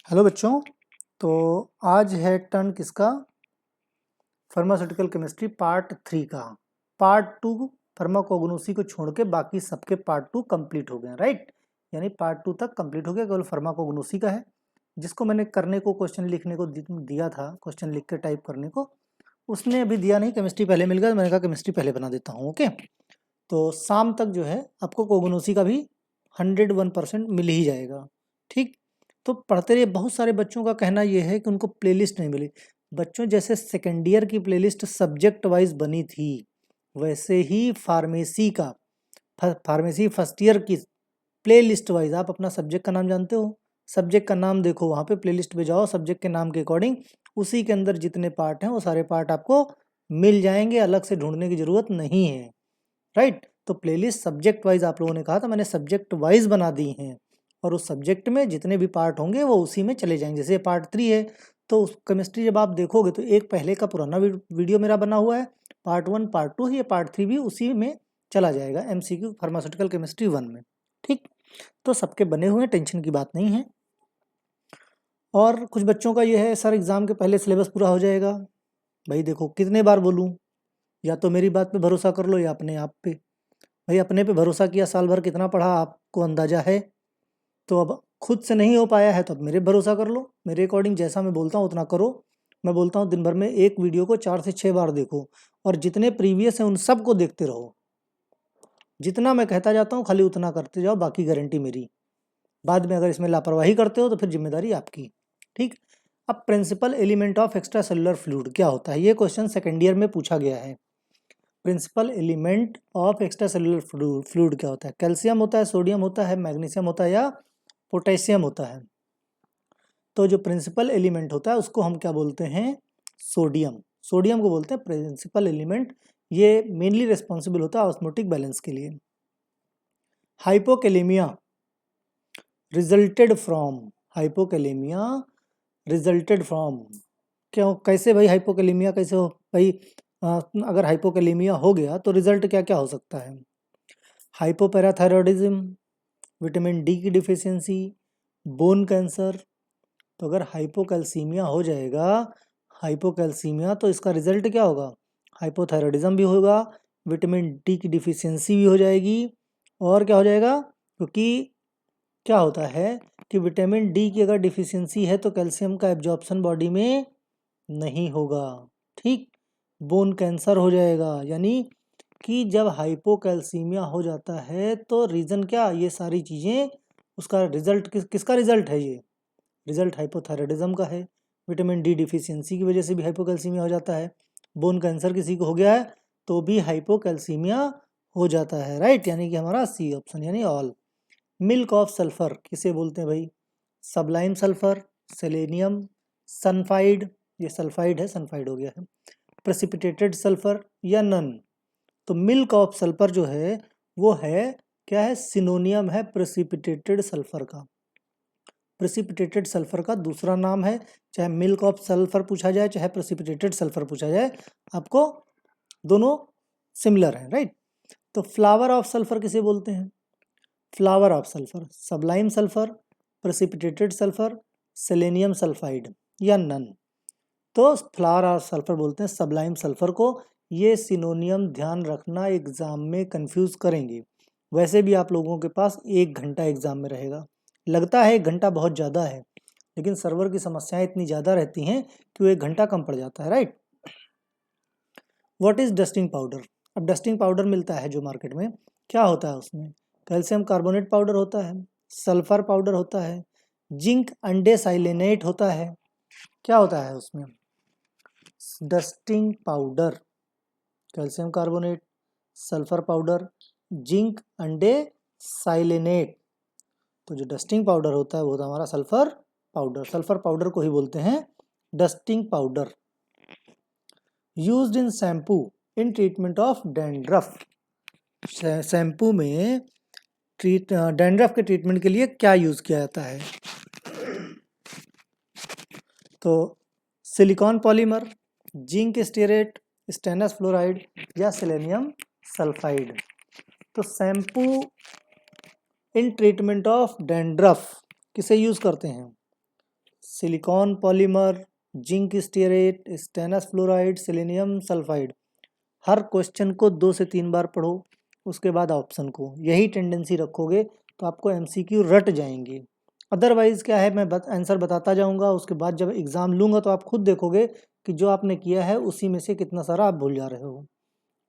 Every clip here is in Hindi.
हेलो बच्चों। तो आज है टर्न किसका? फार्मास्यूटिकल केमिस्ट्री पार्ट 3 का। पार्ट 2 फार्माकोग्नोसी को छोड़ के बाकी सबके पार्ट 2 कंप्लीट हो गए, राइट। यानी पार्ट 2 तक कंप्लीट हो गया, केवल फार्माकोग्नोसी का है, जिसको मैंने करने को क्वेश्चन लिखने को दिया था, क्वेश्चन लिख के टाइप करने को, उसने अभी दिया नहीं। केमिस्ट्री पहले मिल गया, मैंने कहा केमिस्ट्री पहले बना देता हूँ। ओके, तो शाम तक जो है आपको कोग्नोसी का भी 101% मिल ही जाएगा, ठीक। तो पढ़ते रहिए। बहुत सारे बच्चों का कहना यह है कि उनको प्लेलिस्ट नहीं मिली। बच्चों, जैसे सेकेंड ईयर की प्लेलिस्ट सब्जेक्ट वाइज बनी थी, वैसे ही फार्मेसी फर्स्ट ईयर की प्लेलिस्ट वाइज आप अपना सब्जेक्ट का नाम जानते हो, सब्जेक्ट का नाम देखो, वहाँ पे प्लेलिस्ट पे जाओ, सब्जेक्ट के नाम के अकॉर्डिंग उसी के अंदर जितने पार्ट हैं वो सारे पार्ट आपको मिल जाएंगे, अलग से ढूंढने की जरूरत नहीं है, राइट। तो प्लेलिस्ट सब्जेक्ट वाइज आप लोगों ने कहा था, मैंने सब्जेक्ट वाइज बना दी हैं, और उस सब्जेक्ट में जितने भी पार्ट होंगे वो उसी में चले जाएंगे। जैसे पार्ट 3 है, तो उस केमिस्ट्री जब आप देखोगे तो एक पहले का पुराना वीडियो मेरा बना हुआ है, पार्ट 1 पार्ट 2 है, ये पार्ट 3 भी उसी में चला जाएगा, MCQ फार्मास्यूटिकल केमिस्ट्री 1 में, ठीक। तो सबके बने हुए हैं, टेंशन की बात नहीं है। और कुछ बच्चों का ये है, सर एग्ज़ाम के पहले सिलेबस पूरा हो जाएगा। भाई देखो, कितने बार बोलूँ, या तो मेरी बात पे भरोसा कर लो या अपने आप पे। भाई अपने पे भरोसा किया, साल भर कितना पढ़ा आपको अंदाज़ा है, तो अब खुद से नहीं हो पाया है तो अब मेरे भरोसा कर लो, मेरे अकॉर्डिंग जैसा मैं बोलता हूँ उतना करो। मैं बोलता हूँ दिन भर में एक वीडियो को 4 से 6 बार देखो, और जितने प्रीवियस हैं उन सब को देखते रहो। जितना मैं कहता जाता हूँ खाली उतना करते जाओ, बाकी गारंटी मेरी। बाद में अगर इसमें लापरवाही करते हो तो फिर जिम्मेदारी आपकी, ठीक। अब principal element of extra cellular fluid क्या होता है, ये क्वेश्चन सेकेंड ईयर में पूछा गया है। Principal element of extra cellular fluid क्या होता है? कैल्शियम होता है, सोडियम होता है, मैग्नीशियम होता है, या पोटेशियम होता है? तो जो प्रिंसिपल एलिमेंट होता है उसको हम क्या बोलते हैं? सोडियम। सोडियम को बोलते हैं प्रिंसिपल एलिमेंट। ये मेनली रिस्पॉन्सिबल होता है ऑस्मोटिक बैलेंस के लिए। Hypokalemia resulted from, hypokalemia resulted from, क्यों, कैसे भाई हाइपोकैलेमिया कैसे हो भाई? अगर हाइपोकैलेमिया हो गया तो रिजल्ट क्या क्या हो सकता है? हाइपोपैराथायरॉयडिज्म, विटामिन डी की डिफिशियंसी, बोन कैंसर। तो अगर हाइपोकैल्सीमिया हो जाएगा, हाइपोकैल्सीमिया, तो इसका रिजल्ट क्या होगा? हाइपोथायरॉयडिज्म भी होगा, विटामिन डी की डिफिशियंसी भी हो जाएगी, और क्या हो जाएगा? क्योंकि क्या होता है कि विटामिन डी की अगर डिफिशियंसी है तो कैल्शियम का एब्जॉर्प्शन बॉडी में नहीं होगा, ठीक। बोन कैंसर हो जाएगा। यानी कि जब हाइपोकैल्सीमिया हो जाता है तो रीज़न क्या, ये सारी चीज़ें, उसका रिजल्ट किसका रिजल्ट है? ये रिजल्ट हाइपोथायरॉयडिज्म का है। विटामिन डी डिफिशियंसी की वजह से भी हाइपोकैल्सीमिया हो जाता है। बोन कैंसर किसी को हो गया है तो भी हाइपोकैल्सीमिया हो जाता है, राइट। यानी कि हमारा सी ऑप्शन, यानी ऑल। मिल्क ऑफ सल्फर किसे बोलते हैं भाई? सबलाइम सल्फर, सेलेनियम सल्फाइड, ये सल्फाइड है, सल्फाइड हो गया है, प्रेसिपिटेटेड सल्फर, या नन। तो मिल्क ऑफ सल्फर जो है वो है क्या है? सिनोनियम है प्रेसिपिटेटेड सल्फर का। प्रेसिपिटेटेड सल्फर का दूसरा नाम है, चाहे मिल्क ऑफ सल्फर पूछा जाए चाहे प्रेसिपिटेटेड सल्फर पूछा जाए, आपको दोनों सिमिलर हैं, राइट। तो फ्लावर ऑफ सल्फर किसे बोलते हैं? Flower of sulphur, Sublime sulphur, precipitated sulphur, selenium sulphide, या नन। तो फ्लावर ऑफ सल्फर बोलते हैं सबलाइम सल्फर को। ये सिनोनियम ध्यान रखना, एग्जाम में कंफ्यूज करेंगे। वैसे भी आप लोगों के पास 1 घंटा एग्जाम में रहेगा, लगता है 1 घंटा बहुत ज़्यादा है, लेकिन सर्वर की समस्याएं इतनी ज़्यादा रहती हैं कि वो 1 घंटा कम पड़ जाता है, right. What is dusting powder? अब डस्टिंग पाउडर मिलता है जो मार्केट में, क्या होता है उसमें? कैल्शियम कार्बोनेट पाउडर होता है, सल्फर पाउडर होता है, जिंक अंडे साइलेनेट होता है। क्या होता है उसमें? Dusting powder, calcium carbonate, sulphur powder, zinc अंडे साइलेनेट। तो जो डस्टिंग पाउडर होता है वो होता है हमारा सल्फर पाउडर। सल्फर पाउडर को ही बोलते हैं dusting powder. Used in shampoo in treatment of dandruff. Shampoo में डैंड्रफ के ट्रीटमेंट के लिए क्या यूज़ किया जाता है? तो silicone polymer, zinc stearate, stannous fluoride, या सेलेनियम सल्फाइड। तो shampoo in treatment of dandruff किसे यूज़ करते हैं? Silicone polymer, zinc stearate, stannous fluoride, selenium sulphide. हर क्वेश्चन को 2 से 3 बार पढ़ो, उसके बाद ऑप्शन को। यही टेंडेंसी रखोगे तो आपको एमसीक्यू रट जाएंगे। अदरवाइज क्या है, मैं आंसर बताता जाऊंगा, उसके बाद जब एग्ज़ाम लूँगा तो आप खुद देखोगे कि जो आपने किया है उसी में से कितना सारा आप भूल जा रहे हो।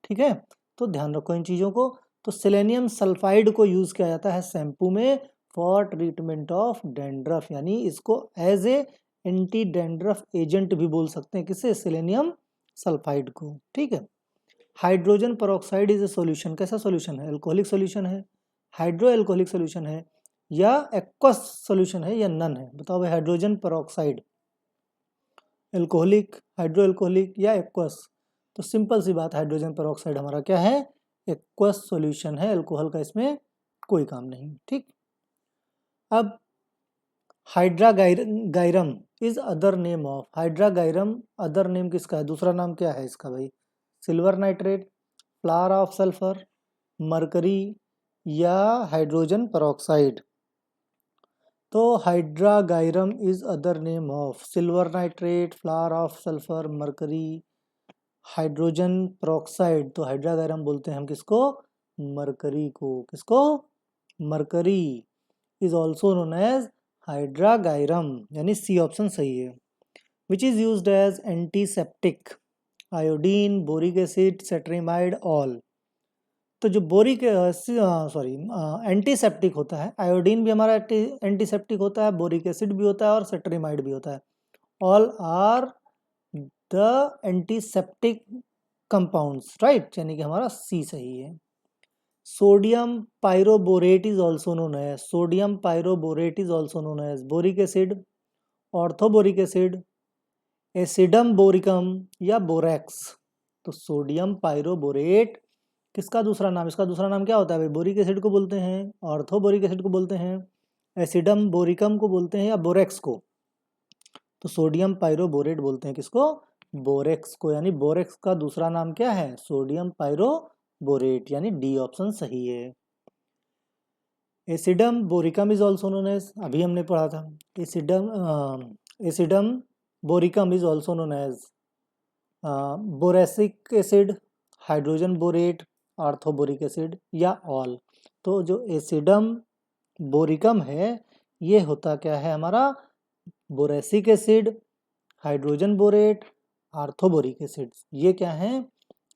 ठीक है, तो ध्यान रखो इन चीज़ों को। तो सेलेनियम सल्फाइड को यूज़ किया जाता है शैम्पू में फॉर ट्रीटमेंट ऑफ डैंड्रफ, यानी इसको as a anti dandruff agent भी बोल सकते हैं, किसे, सेलेनियम सल्फाइड को। ठीक है। Hydrogen peroxide is a solution, कैसा सॉल्यूशन है, अल्कोहलिक सॉल्यूशन है, हाइड्रो अल्कोहलिक सॉल्यूशन है, या एक्वस सॉल्यूशन है, या नन है। बताओ भाई, hydrogen peroxide alcoholic, hydro alcoholic या एक्वस। तो सिंपल सी बात, हाइड्रोजन पेरोक्साइड हमारा क्या है, एक्वस सॉल्यूशन है, अल्कोहल का इसमें कोई काम नहीं। ठीक। अब hydrargyrum is other name of, hydrargyrum other name किसका है, दूसरा नाम क्या है इसका भाई, silver nitrate, flower of sulphur, mercury, या हाइड्रोजन पेरोक्साइड। तो hydrargyrum is other name of silver nitrate, flower of sulphur, mercury, hydrogen peroxide. तो हाइड्रागायरम बोलते हैं हम किसको, मरकरी को, किसको, mercury is also known as hydrargyrum, यानी सी ऑप्शन सही है। Which is used as antiseptic, iodine, boric acid, cetrimide, all. तो जो बोरिक एंटीसेप्टिक होता है, आयोडीन भी हमारा एंटीसेप्टिक होता है, बोरिक एसिड भी होता है और सेट्रीमाइड भी होता है। All are the antiseptic compounds, right, यानी कि हमारा सी सही है। Sodium pyroborate is also known as, sodium pyroborate is also known as boric acid, orthoboric acid, acidum boricum, या बोरेक्स। तो सोडियम पायरोबोरेट किसका दूसरा नाम, इसका दूसरा नाम क्या होता है भाई, बोरिक एसिड को बोलते हैं, ऑर्थोबोरिक एसिड को बोलते हैं, एसिडम बोरिकम को बोलते हैं, या बोरेक्स को। तो सोडियम पायरोबोरेट बोलते हैं किसको, बोरेक्स को, यानी बोरेक्स का दूसरा नाम क्या है, सोडियम पायरोबोरेट, यानी डी ऑप्शन सही है। Acidum boricum is also known as, अभी हमने पढ़ा था, acidum boricum is also known as boracic acid, hydrogen borate, orthoboric acid, या ऑल। तो जो एसिडम बोरिकम है ये होता क्या है हमारा, boracic acid, hydrogen borate, orthoboric acid, ये क्या है,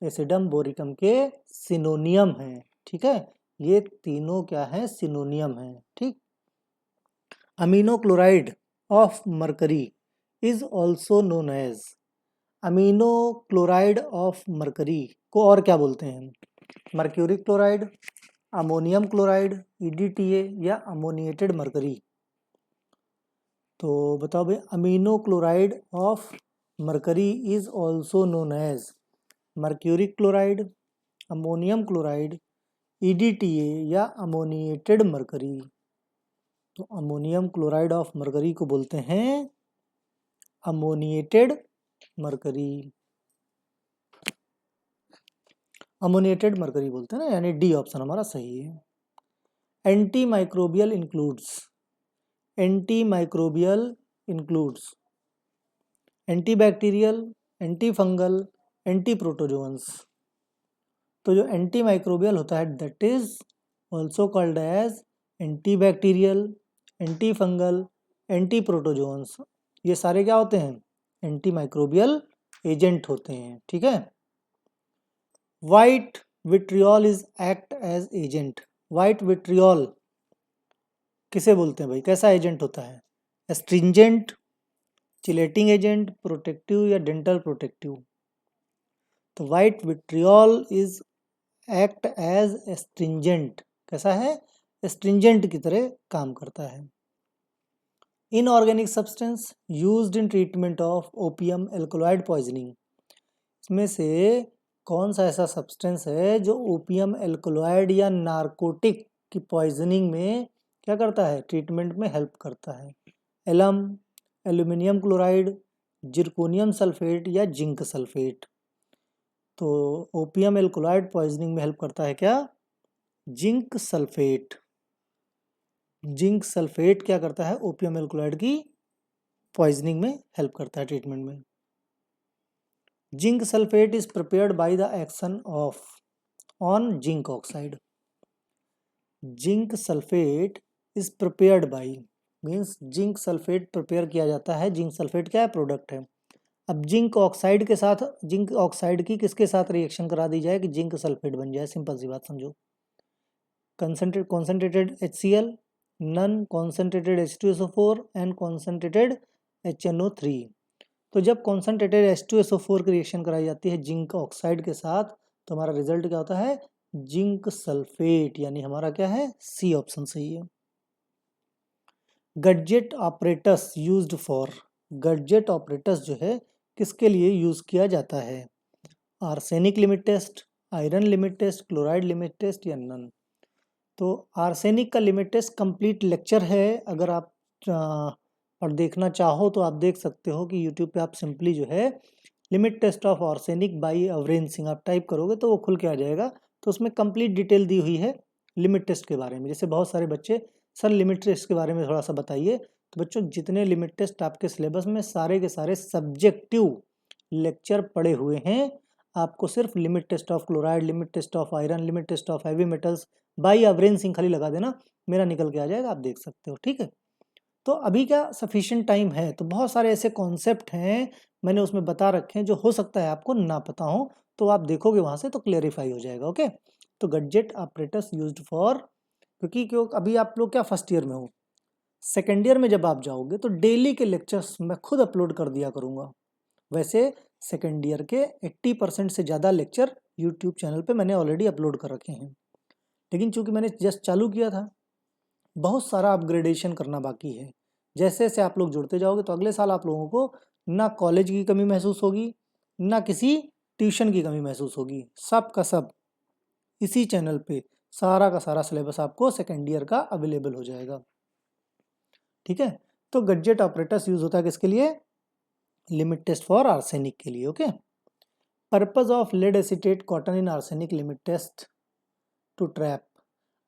एसिडम बोरिकम के सिनोनियम हैं। ठीक है, ये तीनों क्या है, सिनोनियम है। ठीक। Amino chloride of mercury is also known as, amino chloride of mercury को और क्या बोलते हैं, mercuric chloride, ammonium chloride, EDTA, या अमोनिएटेड मरकरी। तो बताओ भाई, amino chloride of mercury is also known as mercuric chloride, ammonium chloride, EDTA, या अमोनिएटेड मरकरी। तो अमोनियम क्लोराइड ऑफ मरकरी को बोलते हैं अमोनिएटेड मरकरी, अमोनिएटेड मरकरी बोलते हैं ना, यानी डी ऑप्शन हमारा सही है। Anti microbial includes, anti microbial includes anti bacterial, anti fungal, anti protozoans. तो जो एंटी माइक्रोबियल होता है that is also called as anti bacterial, anti fungal, anti protozoans. ये सारे क्या होते हैं, एंटी माइक्रोबियल एजेंट होते हैं। ठीक है। White vitriol is act as agent, white vitriol किसे बोलते हैं भाई, कैसा एजेंट होता है, एस्ट्रिंजेंट, चिलेटिंग एजेंट, प्रोटेक्टिव, या डेंटल प्रोटेक्टिव। तो white vitriol is act as astringent, कैसा है, एस्ट्रिंजेंट की तरह काम करता है। Inorganic substance used in treatment of opium alkaloid poisoning, इसमें से कौन सा ऐसा सब्सटेंस है जो ओपियम एल्कोलॉइड या नारकोटिक की पॉइजनिंग में क्या करता है, ट्रीटमेंट में हेल्प करता है। Alum, aluminium chloride, zirconium sulphate, या जिंक सल्फेट। तो ओपियम एल्कोलॉइड पॉइजनिंग में हेल्प करता है क्या, जिंक सल्फेट। जिंक सल्फेट क्या करता है, ओपियम एल्कोलॉइड की पॉइजनिंग में हेल्प करता है ट्रीटमेंट में। Zinc sulphate is prepared by the action of on zinc oxide. Zinc sulphate is prepared by means zinc sulphate prepare किया जाता है। जिंक सल्फेट क्या है? प्रोडक्ट है। अब जिंक ऑक्साइड के साथ, जिंक ऑक्साइड की किसके साथ रिएक्शन करा दी जाए कि जिंक सल्फेट बन जाए? सिंपल सी बात समझो। Concentrated HCl, non concentrated H2SO4 and concentrated HNO3। तो जब कॉन्सेंट्रेटेड H2SO4 की रिएक्शन कराई जाती है जिंक ऑक्साइड के साथ तो हमारा रिजल्ट क्या होता है? जिंक सल्फेट, यानी हमारा क्या है? सी ऑप्शन सही है। Gutzeit apparatus used for, Gutzeit apparatus जो है किसके लिए यूज किया जाता है? Arsenic limit test, iron limit test, chloride limit test या नन? तो आर्सेनिक का लिमिट टेस्ट कंप्लीट लेक्चर है, अगर आप और देखना चाहो तो आप देख सकते हो कि यूट्यूब पे आप सिंपली जो है limit test of arsenic by Avrange Singh आप टाइप करोगे तो वो खुल के आ जाएगा। तो उसमें कंप्लीट डिटेल दी हुई है लिमिट टेस्ट के बारे में। जैसे बहुत सारे बच्चे सर लिमिट टेस्ट के बारे में थोड़ा सा बताइए, तो बच्चों जितने लिमिट टेस्ट आपके सिलेबस में सारे के सारे सब्जेक्टिव लेक्चर पड़े हुए हैं। आपको सिर्फ limit test of chloride, limit test of iron, limit test of heavy metals by Avrange Singh खाली लगा देना, मेरा निकल के आ जाएगा, आप देख सकते हो। ठीक है, तो अभी क्या सफिशिएंट टाइम है, तो बहुत सारे ऐसे कॉन्सेप्ट हैं मैंने उसमें बता रखे हैं जो हो सकता है आपको ना पता हो, तो आप देखोगे वहां से तो क्लेरिफाई हो जाएगा। ओके, तो गैजेट ऑपरेटर्स यूज्ड फॉर, क्यों अभी आप लोग क्या फर्स्ट ईयर में हो, सेकेंड ईयर में जब आप जाओगे तो डेली के लेक्चर्स मैं खुद अपलोड कर दिया करूँगा। वैसे सेकेंड ईयर के 80% से ज़्यादा लेक्चर यूट्यूब चैनल पे मैंने ऑलरेडी अपलोड कर रखे हैं, लेकिन चूंकि मैंने जस्ट चालू किया था, बहुत सारा अपग्रेडेशन करना बाकी है। जैसे जैसे आप लोग जुड़ते जाओगे तो अगले साल आप लोगों को ना कॉलेज की कमी महसूस होगी, ना किसी ट्यूशन की कमी महसूस होगी। सब का सब इसी चैनल पे सारा का सारा सिलेबस आपको सेकेंड ईयर का अवेलेबल हो जाएगा। ठीक है, तो गैजेट ऑपरेटर्स यूज होता है किसके लिए? लिमिट टेस्ट फॉर आर्सेनिक के लिए। Okay, purpose of lead acetate cotton in arsenic limit test to trap.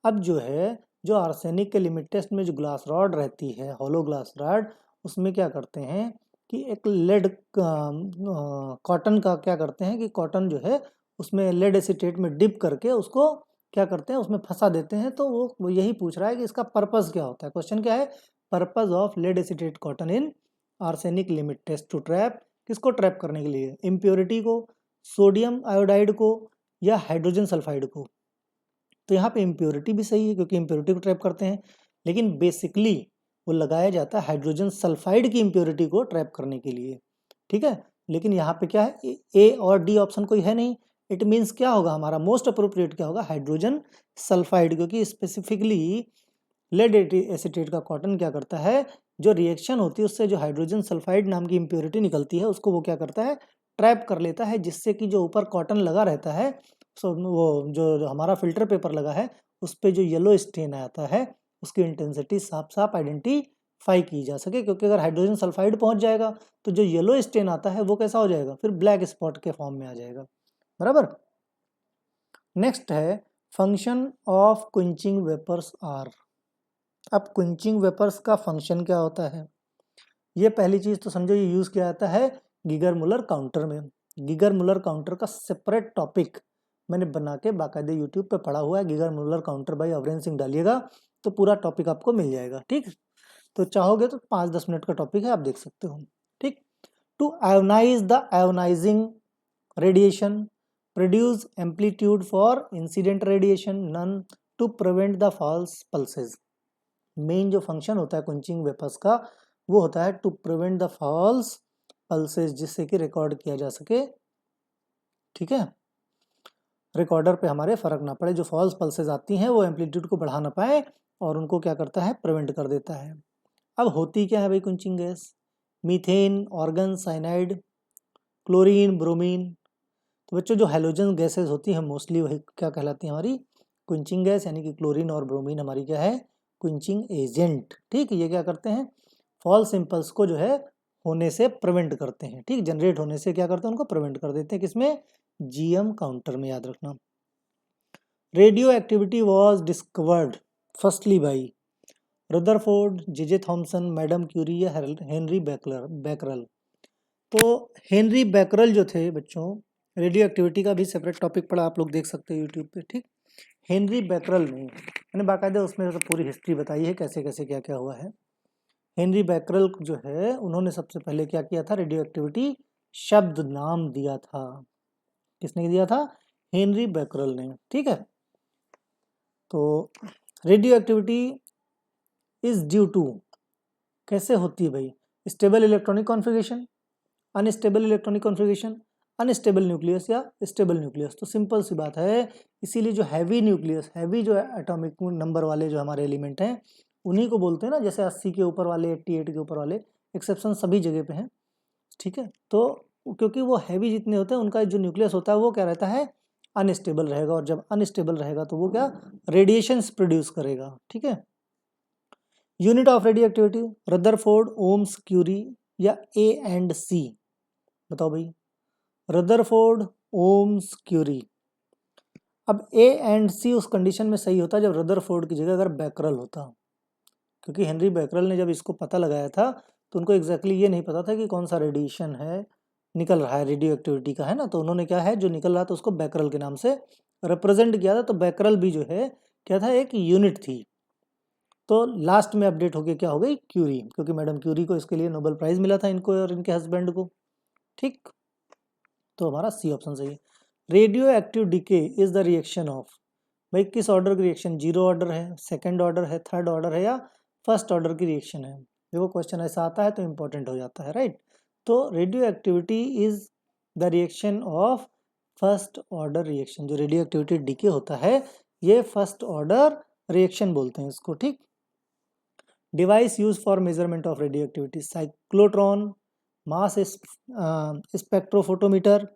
अब जो है, जो आर्सेनिक के लिमिट टेस्ट में जो ग्लास रॉड रहती है, हॉलो ग्लास रॉड, उसमें क्या करते हैं कि एक लेड कॉटन का क्या करते हैं कि कॉटन जो है उसमें लेड एसिटेट में डिप करके उसको क्या करते हैं, उसमें फंसा देते हैं। तो वो यही पूछ रहा है कि इसका पर्पस क्या होता है। क्वेश्चन क्या है? Purpose of lead acetate cotton in arsenic limit test to trap. किसको ट्रैप करने के लिए? इम्प्योरिटी को, सोडियम आयोडाइड को, या हाइड्रोजन सल्फाइड को। तो यहाँ पे इम्प्योरिटी भी सही है क्योंकि इम्प्योरिटी को ट्रैप करते हैं, लेकिन बेसिकली वो लगाया जाता है हाइड्रोजन सल्फाइड की इम्प्योरिटी को ट्रैप करने के लिए। ठीक है, लेकिन यहाँ पे क्या है, ए और डी ऑप्शन कोई है नहीं। इट मीन्स क्या होगा हमारा मोस्ट अप्रोप्रिएट क्या होगा? हाइड्रोजन सल्फाइड, क्योंकि स्पेसिफिकली लेड एसिटेट का कॉटन क्या करता है, जो रिएक्शन होती है उससे जो हाइड्रोजन सल्फाइड नाम की इम्प्योरिटी निकलती है उसको वो क्या करता है, ट्रैप कर लेता है, जिससे कि जो ऊपर कॉटन लगा रहता है, सो वो जो हमारा फिल्टर पेपर लगा है उस पर जो येलो स्टेन आता है उसकी इंटेंसिटी साफ साफ आइडेंटिफाई की जा सके। क्योंकि अगर हाइड्रोजन सल्फाइड पहुंच जाएगा तो जो येलो स्टेन आता है वो कैसा हो जाएगा, फिर ब्लैक स्पॉट के फॉर्म में आ जाएगा। बराबर। नेक्स्ट है function of quenching vapours are. अब क्विंचिंग वेपर्स का फंक्शन क्या होता है? ये पहली चीज तो समझो, ये यूज किया जाता है गीगर मुलर काउंटर में। गीगर मुलर काउंटर का सेपरेट टॉपिक मैंने बना के बाकायदे यूट्यूब पे पढ़ा हुआ है। Geiger Muller counter by Avrange Singh डालिएगा तो पूरा टॉपिक आपको मिल जाएगा। ठीक, तो चाहोगे तो 5-10 मिनट का टॉपिक है, आप देख सकते हो। ठीक, to ionise the ionising radiation, produce amplitude for incident radiation, none, to prevent the false pulses. Main जो फंक्शन होता है क्विंचिंग वेपर्स का वो होता है to prevent the false pulses, जिससे कि रिकॉर्ड किया जा सके। ठीक है, रिकॉर्डर पे हमारे फर्क ना पड़े, जो फॉल्स पल्सेस आती हैं वो एम्पलीट्यूड को बढ़ा ना पाए और उनको क्या करता है, प्रिवेंट कर देता है। अब होती क्या है भाई quenching gas? Methane, organ, cyanide, chlorine, bromine. तो बच्चों जो हैलोजन गैसेस होती हैं मोस्टली वही क्या कहलाती है, हमारी क्विंचिंग गैस, यानी कि क्लोरीन और ब्रोमीन हमारी क्या है, क्विंचिंग एजेंट। ठीक, ये क्या करते हैं, फॉल्स इम्पल्स को जो है होने से प्रिवेंट करते हैं। ठीक, जनरेट होने से क्या करते हैं, उनको प्रिवेंट कर देते हैं। किसमें? जीएम काउंटर में, याद रखना। Radioactivity was discovered firstly by, Rutherford, J Thomson, madam Curie या हेनरी बैकरल। तो हेनरी बैकरल जो थे बच्चों, रेडियो एक्टिविटी का भी सेपरेट टॉपिक पढ़ा, आप लोग देख सकते हो यूट्यूब पे, ठीक। हेनरी बैकरल ने मैंने बाकायदा उसमें तो पूरी हिस्ट्री बताई है कैसे कैसे क्या क्या हुआ है। हेनरी बैकरल जो है उन्होंने सबसे पहले क्या किया था, रेडियो एक्टिविटी शब्द नाम दिया था। किसने दिया था? हेनरी बैकरल ने, ठीक है। तो radioactivity is due to, कैसे होती है भाई? Stable electronic configuration, unstable electronic configuration, unstable nucleus या स्टेबल न्यूक्लियस। तो सिंपल सी बात है, इसीलिए जो हैवी न्यूक्लियस, हैवी जो एटॉमिक नंबर वाले जो हमारे एलिमेंट हैं उन्हीं को बोलते हैं ना, जैसे 80 के ऊपर वाले, 88 के ऊपर वाले, एक्सेप्शन सभी जगह पे हैं, ठीक है। तो क्योंकि वो हैवी जितने होते हैं उनका जो न्यूक्लियस होता है वो क्या रहता है, अनस्टेबल रहेगा, और जब अनस्टेबल रहेगा तो वो क्या, रेडिएशंस प्रोड्यूस करेगा, ठीक है। Unit of radioactivity, Rutherford, ohms, Curie या ए एंड सी? बताओ भाई, रदरफोर्ड, ओम्स, क्यूरी। अब ए एंड सी उस कंडीशन में सही होता जब रदरफोर्ड की जगह अगर बैकरल होता, क्योंकि हेनरी बैकरल ने जब इसको पता लगाया था तो उनको एग्जैक्टली ये नहीं पता था कि कौन सा रेडिएशन है निकल रहा है रेडियो एक्टिविटी का, है ना। तो उन्होंने क्या है, जो निकल रहा था उसको बैकरल के नाम से रिप्रेजेंट किया था। तो बैकरल भी जो है क्या था, एक यूनिट थी। तो लास्ट में अपडेट होके क्या हो गई, क्यूरी, क्योंकि मैडम क्यूरी को इसके लिए नोबेल प्राइज मिला था, इनको और इनके हस्बैंड को, ठीक। तो हमारा सी ऑप्शन सही है। Radio active decay is the reaction of, भाई किस ऑर्डर की रिएक्शन, जीरो ऑर्डर है, सेकंड ऑर्डर है, थर्ड ऑर्डर है या फर्स्ट ऑर्डर की रिएक्शन है? देखो क्वेश्चन ऐसा आता है तो इंपॉर्टेंट हो जाता है, राइट। तो radioactivity is the reaction of first order reaction. जो रेडियो एक्टिविटी डिके होता है ये फर्स्ट ऑर्डर रिएक्शन बोलते हैं इसको, ठीक। Device use for measurement of radio activity, cyclotron, mass spectrophotometer,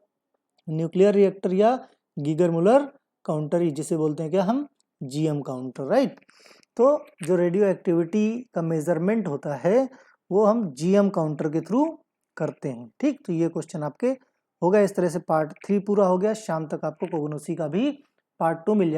nuclear reactor या गीगर मुलर काउंटर, जिसे बोलते हैं क्या हम, जीएम काउंटर, राइट। तो जो रेडियो एक्टिविटी का मेजरमेंट होता है वो हम जीएम काउंटर के थ्रू करते हैं, ठीक। तो ये क्वेश्चन आपके हो गया। इस तरह से पार्ट 3 पूरा हो गया। शाम तक आपको कोगनोसी का भी पार्ट 2 मिल जाएगा।